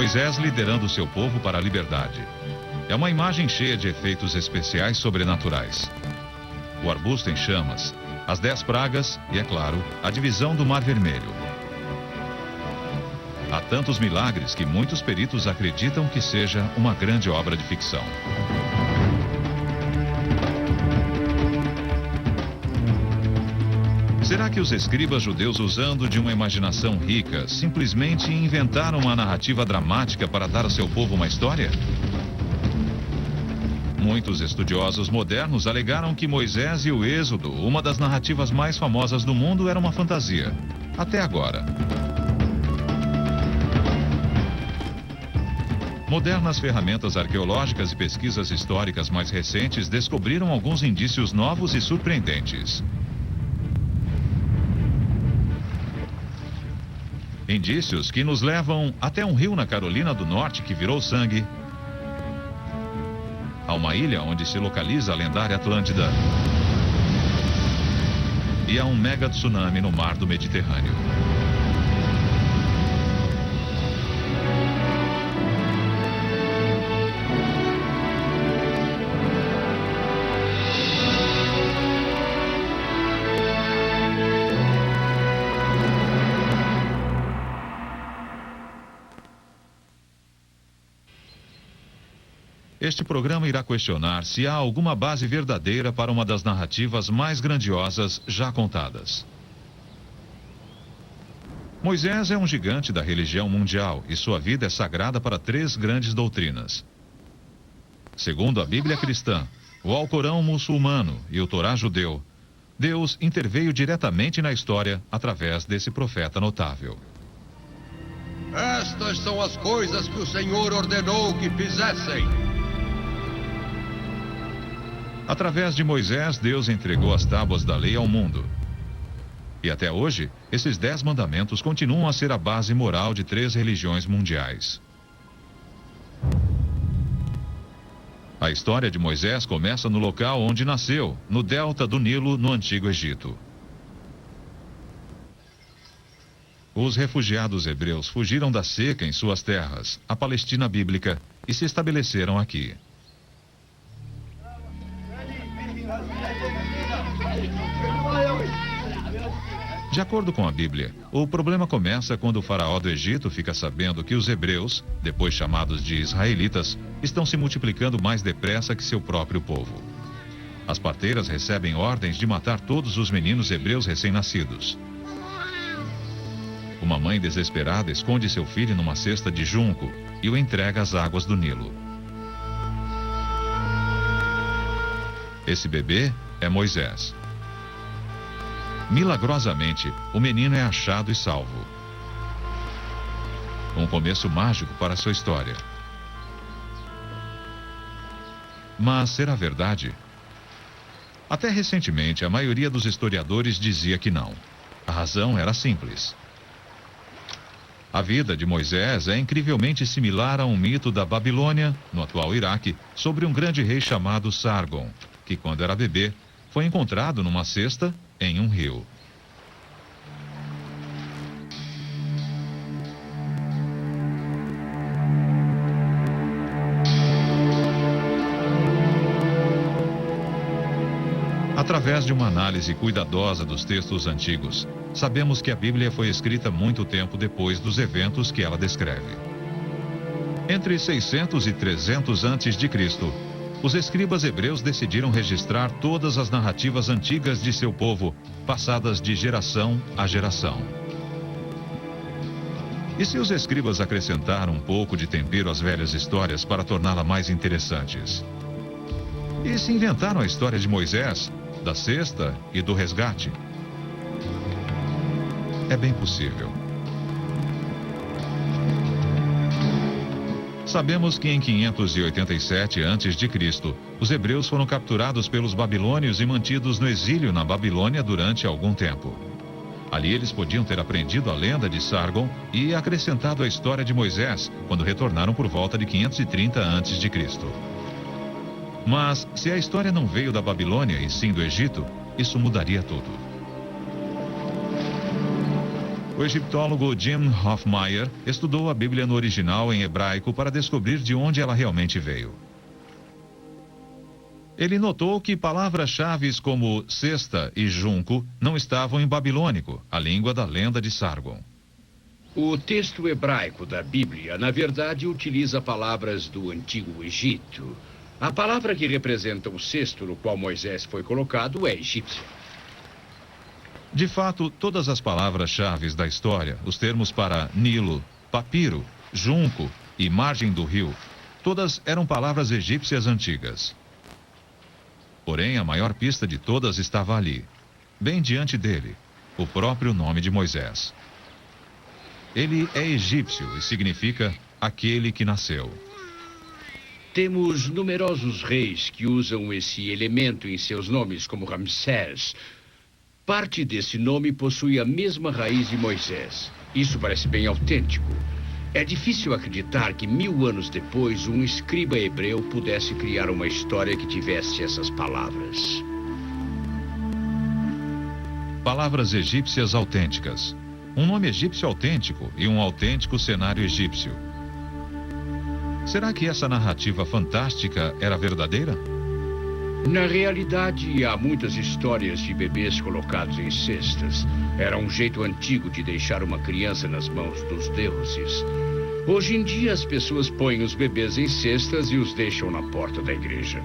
Moisés liderando seu povo para a liberdade. É uma imagem cheia de efeitos especiais sobrenaturais. O arbusto em chamas, as 10 pragas e, é claro, a divisão do Mar Vermelho. Há tantos milagres que muitos peritos acreditam que seja uma grande obra de ficção. Será que os escribas judeus, usando de uma imaginação rica, simplesmente inventaram uma narrativa dramática para dar ao seu povo uma história? Muitos estudiosos modernos alegaram que Moisés e o Êxodo, uma das narrativas mais famosas do mundo, era uma fantasia. Até agora. Modernas ferramentas arqueológicas e pesquisas históricas mais recentes descobriram alguns indícios novos e surpreendentes. Indícios que nos levam até um rio na Carolina do Norte que virou sangue, a uma ilha onde se localiza a lendária Atlântida e a um mega tsunami no mar do Mediterrâneo. Este programa irá questionar se há alguma base verdadeira para uma das narrativas mais grandiosas já contadas. Moisés é um gigante da religião mundial e sua vida é sagrada para 3 grandes doutrinas. Segundo a Bíblia cristã, o Alcorão muçulmano e o Torá judeu, Deus interveio diretamente na história através desse profeta notável. Estas são as coisas que o Senhor ordenou que fizessem. Através de Moisés, Deus entregou as tábuas da lei ao mundo. E até hoje, esses 10 mandamentos continuam a ser a base moral de 3 religiões mundiais. A história de Moisés começa no local onde nasceu, no delta do Nilo, no Antigo Egito. Os refugiados hebreus fugiram da seca em suas terras, a Palestina bíblica, e se estabeleceram aqui. De acordo com a Bíblia, o problema começa quando o faraó do Egito fica sabendo que os hebreus, depois chamados de israelitas, estão se multiplicando mais depressa que seu próprio povo. As parteiras recebem ordens de matar todos os meninos hebreus recém-nascidos. Uma mãe desesperada esconde seu filho numa cesta de junco e o entrega às águas do Nilo. Esse bebê é Moisés. Milagrosamente, o menino é achado e salvo. Um começo mágico para sua história. Mas será verdade? Até recentemente, a maioria dos historiadores dizia que não. A razão era simples. A vida de Moisés é incrivelmente similar a um mito da Babilônia, no atual Iraque, sobre um grande rei chamado Sargon, que quando era bebê, foi encontrado numa cesta em um rio. Através de uma análise cuidadosa dos textos antigos, sabemos que a Bíblia foi escrita muito tempo depois dos eventos que ela descreve. Entre 600 e 300 a.C., os escribas hebreus decidiram registrar todas as narrativas antigas de seu povo, passadas de geração a geração. E se os escribas acrescentaram um pouco de tempero às velhas histórias para torná-las mais interessantes? E se inventaram a história de Moisés, da cesta e do resgate? É bem possível. Sabemos que em 587 a.C., os hebreus foram capturados pelos babilônios e mantidos no exílio na Babilônia durante algum tempo. Ali eles podiam ter aprendido a lenda de Sargon e acrescentado a história de Moisés, quando retornaram por volta de 530 a.C. Mas, se a história não veio da Babilônia e sim do Egito, isso mudaria tudo. O egiptólogo Jim Hoffmeier estudou a Bíblia no original em hebraico para descobrir de onde ela realmente veio. Ele notou que palavras-chave como cesta e junco não estavam em babilônico, a língua da lenda de Sargon. O texto hebraico da Bíblia, na verdade, utiliza palavras do Antigo Egito. A palavra que representa o cesto no qual Moisés foi colocado é egípcia. De fato, todas as palavras-chave da história, os termos para Nilo, papiro, junco e margem do rio, todas eram palavras egípcias antigas. Porém, a maior pista de todas estava ali, bem diante dele, o próprio nome de Moisés. Ele é egípcio e significa aquele que nasceu. Temos numerosos reis que usam esse elemento em seus nomes, como Ramsés. Parte desse nome possui a mesma raiz de Moisés. Isso parece bem autêntico. É difícil acreditar que 1000 anos depois um escriba hebreu pudesse criar uma história que tivesse essas palavras. Palavras egípcias autênticas. Um nome egípcio autêntico e um autêntico cenário egípcio. Será que essa narrativa fantástica era verdadeira? Na realidade, há muitas histórias de bebês colocados em cestas. Era um jeito antigo de deixar uma criança nas mãos dos deuses. Hoje em dia, as pessoas põem os bebês em cestas e os deixam na porta da igreja.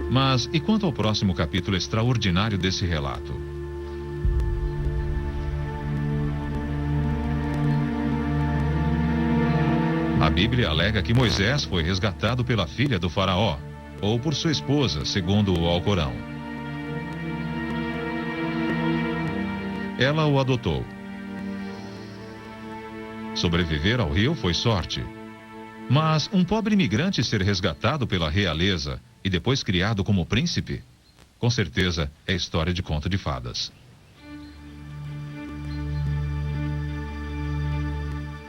Mas e quanto ao próximo capítulo extraordinário desse relato? A Bíblia alega que Moisés foi resgatado pela filha do faraó, ou por sua esposa, segundo o Alcorão. Ela o adotou. Sobreviver ao rio foi sorte. Mas um pobre imigrante ser resgatado pela realeza e depois criado como príncipe? Com certeza é história de conto de fadas.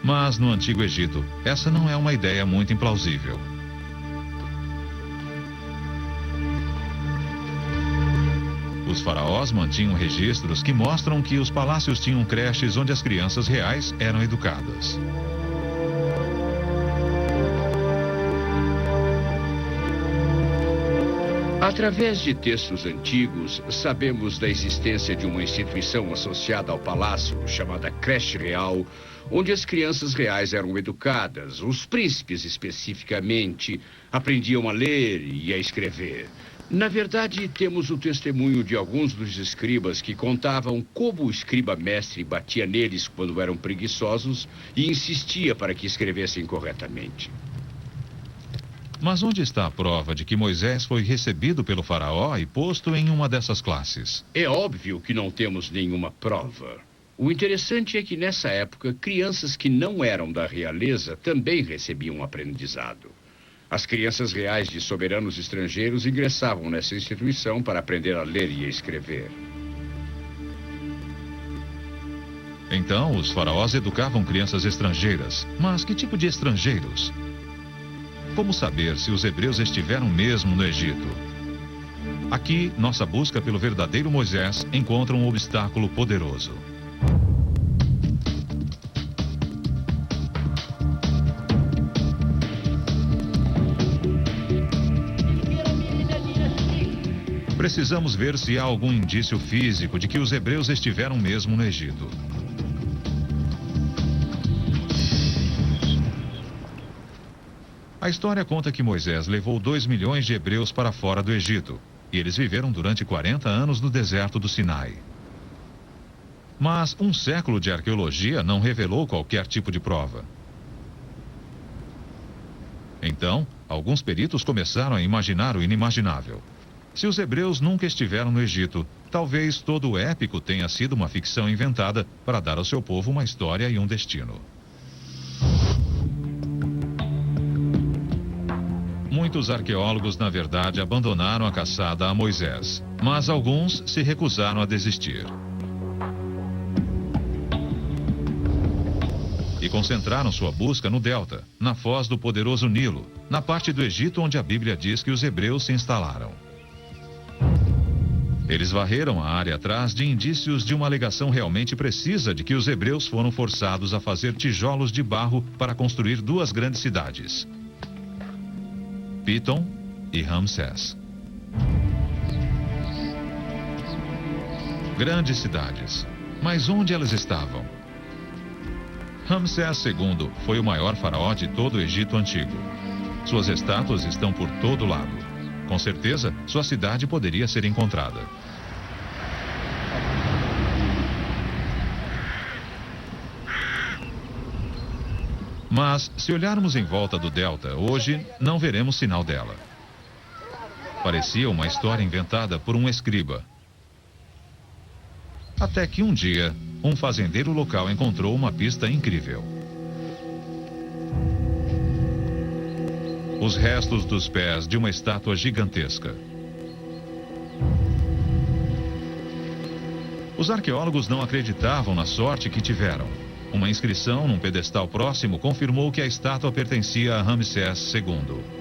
Mas no Antigo Egito, essa não é uma ideia muito implausível. Os faraós mantinham registros que mostram que os palácios tinham creches onde as crianças reais eram educadas. Através de textos antigos, sabemos da existência de uma instituição associada ao palácio, chamada creche real, onde as crianças reais eram educadas. Os príncipes, especificamente, aprendiam a ler e a escrever. Na verdade, temos o testemunho de alguns dos escribas que contavam como o escriba-mestre batia neles quando eram preguiçosos e insistia para que escrevessem corretamente. Mas onde está a prova de que Moisés foi recebido pelo faraó e posto em uma dessas classes? É óbvio que não temos nenhuma prova. O interessante é que nessa época, crianças que não eram da realeza também recebiam aprendizado. As crianças reais de soberanos estrangeiros ingressavam nessa instituição para aprender a ler e a escrever. Então, os faraós educavam crianças estrangeiras. Mas que tipo de estrangeiros? Como saber se os hebreus estiveram mesmo no Egito? Aqui, nossa busca pelo verdadeiro Moisés encontra um obstáculo poderoso. Precisamos ver se há algum indício físico de que os hebreus estiveram mesmo no Egito. A história conta que Moisés levou 2 milhões de hebreus para fora do Egito, e eles viveram durante 40 anos no deserto do Sinai. Mas um século de arqueologia não revelou qualquer tipo de prova. Então, alguns peritos começaram a imaginar o inimaginável. Se os hebreus nunca estiveram no Egito, talvez todo o épico tenha sido uma ficção inventada para dar ao seu povo uma história e um destino. Muitos arqueólogos, na verdade, abandonaram a caçada a Moisés, mas alguns se recusaram a desistir. E concentraram sua busca no delta, na foz do poderoso Nilo, na parte do Egito onde a Bíblia diz que os hebreus se instalaram. Eles varreram a área atrás de indícios de uma alegação realmente precisa de que os hebreus foram forçados a fazer tijolos de barro para construir duas grandes cidades, Pitom e Ramsés. Grandes cidades. Mas onde elas estavam? Ramsés II foi o maior faraó de todo o Egito Antigo. Suas estátuas estão por todo lado. Com certeza, sua cidade poderia ser encontrada. Mas, se olharmos em volta do delta, hoje não veremos sinal dela. Parecia uma história inventada por um escriba. Até que um dia, um fazendeiro local encontrou uma pista incrível. Os restos dos pés de uma estátua gigantesca. Os arqueólogos não acreditavam na sorte que tiveram. Uma inscrição num pedestal próximo confirmou que a estátua pertencia a Ramsés II.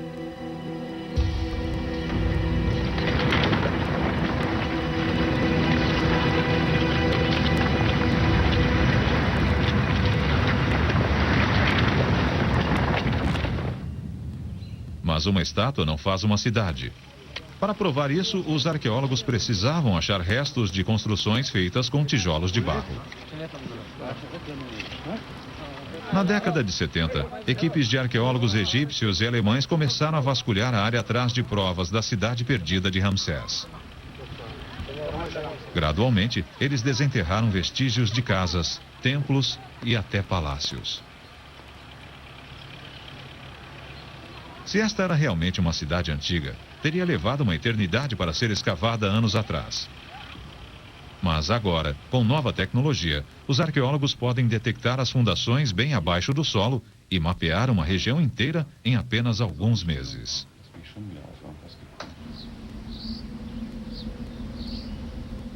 Mas uma estátua não faz uma cidade. Para provar isso, os arqueólogos precisavam achar restos de construções feitas com tijolos de barro. Na década de 70, equipes de arqueólogos egípcios e alemães começaram a vasculhar a área atrás de provas da cidade perdida de Ramsés. Gradualmente, eles desenterraram vestígios de casas, templos e até palácios. Se esta era realmente uma cidade antiga, teria levado uma eternidade para ser escavada anos atrás. Mas agora, com nova tecnologia, os arqueólogos podem detectar as fundações bem abaixo do solo e mapear uma região inteira em apenas alguns meses.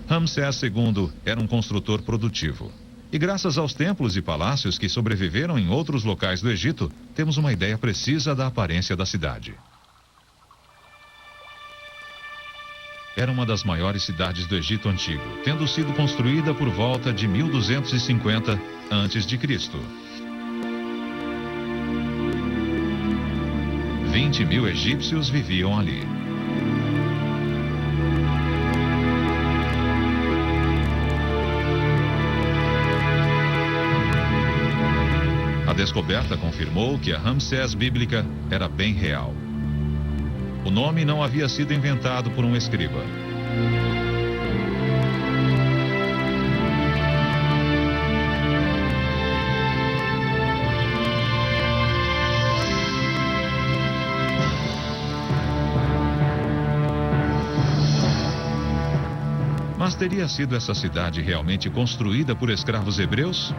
Ramsés II era um construtor produtivo. E graças aos templos e palácios que sobreviveram em outros locais do Egito, temos uma ideia precisa da aparência da cidade. Era uma das maiores cidades do Egito Antigo, tendo sido construída por volta de 1250 a.C. 20.000 egípcios viviam ali. A descoberta confirmou que a Ramsés bíblica era bem real. O nome não havia sido inventado por um escriba. Mas teria sido essa cidade realmente construída por escravos hebreus?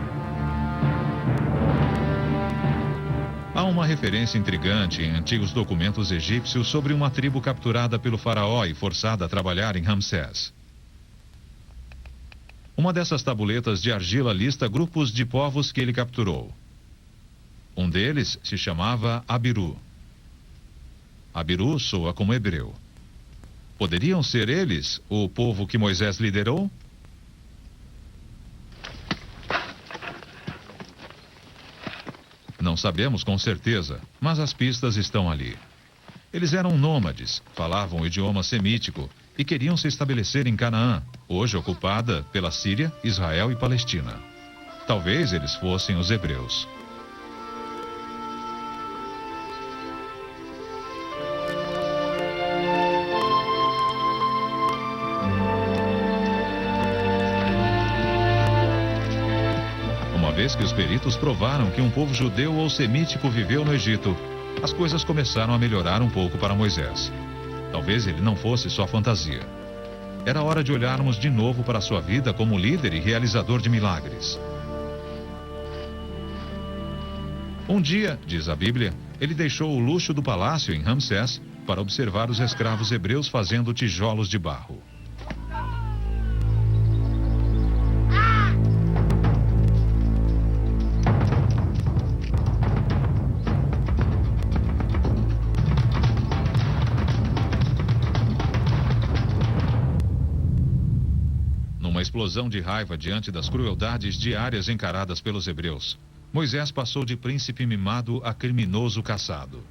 Há uma referência intrigante em antigos documentos egípcios sobre uma tribo capturada pelo faraó e forçada a trabalhar em Ramsés. Uma dessas tabuletas de argila lista grupos de povos que ele capturou. Um deles se chamava Abiru. Abiru soa como hebreu. Poderiam ser eles o povo que Moisés liderou? Não sabemos com certeza, mas as pistas estão ali. Eles eram nômades, falavam o idioma semítico e queriam se estabelecer em Canaã, hoje ocupada pela Síria, Israel e Palestina. Talvez eles fossem os hebreus. Uma vez que os peritos provaram que um povo judeu ou semítico viveu no Egito, as coisas começaram a melhorar um pouco para Moisés. Talvez ele não fosse só fantasia. Era hora de olharmos de novo para sua vida como líder e realizador de milagres. Um dia, diz a Bíblia, ele deixou o luxo do palácio em Ramsés para observar os escravos hebreus fazendo tijolos de barro. explosão de raiva diante das crueldades diárias encaradas pelos hebreus, Moisés passou de príncipe mimado a criminoso caçado.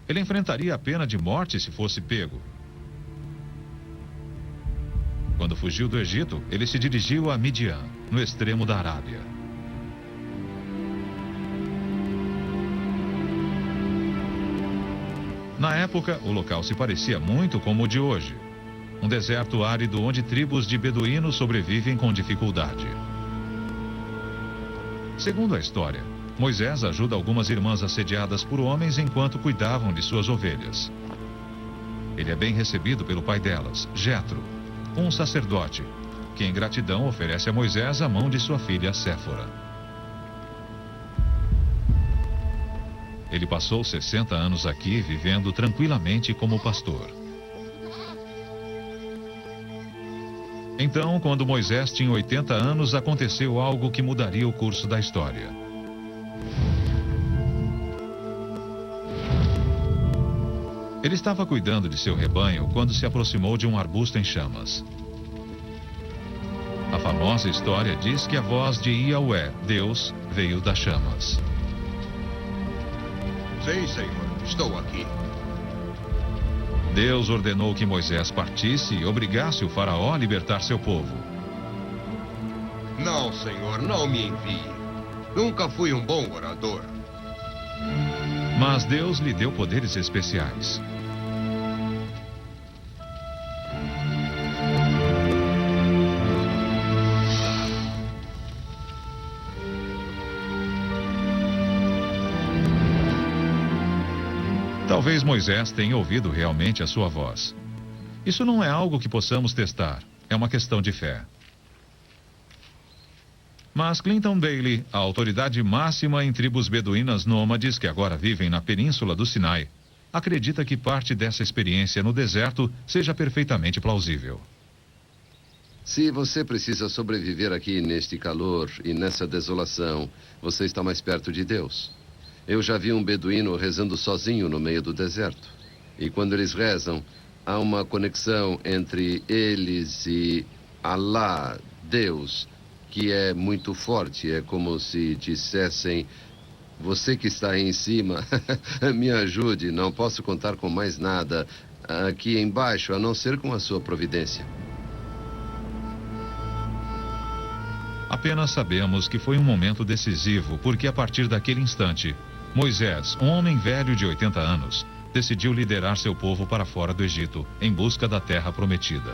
Ele enfrentaria a pena de morte se fosse pego. Quando fugiu do Egito, ele se dirigiu a Midian, no extremo da Arábia. Na época, o local se parecia muito como o de hoje. Um deserto árido onde tribos de beduínos sobrevivem com dificuldade. Segundo a história, Moisés ajuda algumas irmãs assediadas por homens enquanto cuidavam de suas ovelhas. Ele é bem recebido pelo pai delas, Jetro, um sacerdote, que em gratidão oferece a Moisés a mão de sua filha Séfora. Ele passou 60 anos aqui vivendo tranquilamente como pastor. Então, quando Moisés tinha 80 anos, aconteceu algo que mudaria o curso da história. Ele estava cuidando de seu rebanho quando se aproximou de um arbusto em chamas. A famosa história diz que a voz de Yahweh, Deus, veio das chamas. Sim, Senhor, estou aqui. Deus ordenou que Moisés partisse e obrigasse o faraó a libertar seu povo. Não, Senhor, não me envie. Nunca fui um bom orador. Mas Deus lhe deu poderes especiais. Talvez Moisés tenha ouvido realmente a sua voz. Isso não é algo que possamos testar. É uma questão de fé. Mas Clinton Daly, a autoridade máxima em tribos beduínas nômades que agora vivem na península do Sinai, acredita que parte dessa experiência no deserto seja perfeitamente plausível. Se você precisa sobreviver aqui neste calor e nessa desolação, você está mais perto de Deus. Eu já vi um beduíno rezando sozinho no meio do deserto. E quando eles rezam, há uma conexão entre eles e Allah, Deus, que é muito forte. É como se dissessem: você que está aí em cima, me ajude, não posso contar com mais nada aqui embaixo, a não ser com a sua providência. Apenas sabemos que foi um momento decisivo, porque a partir daquele instante, Moisés, um homem velho de 80 anos, decidiu liderar seu povo para fora do Egito, em busca da terra prometida.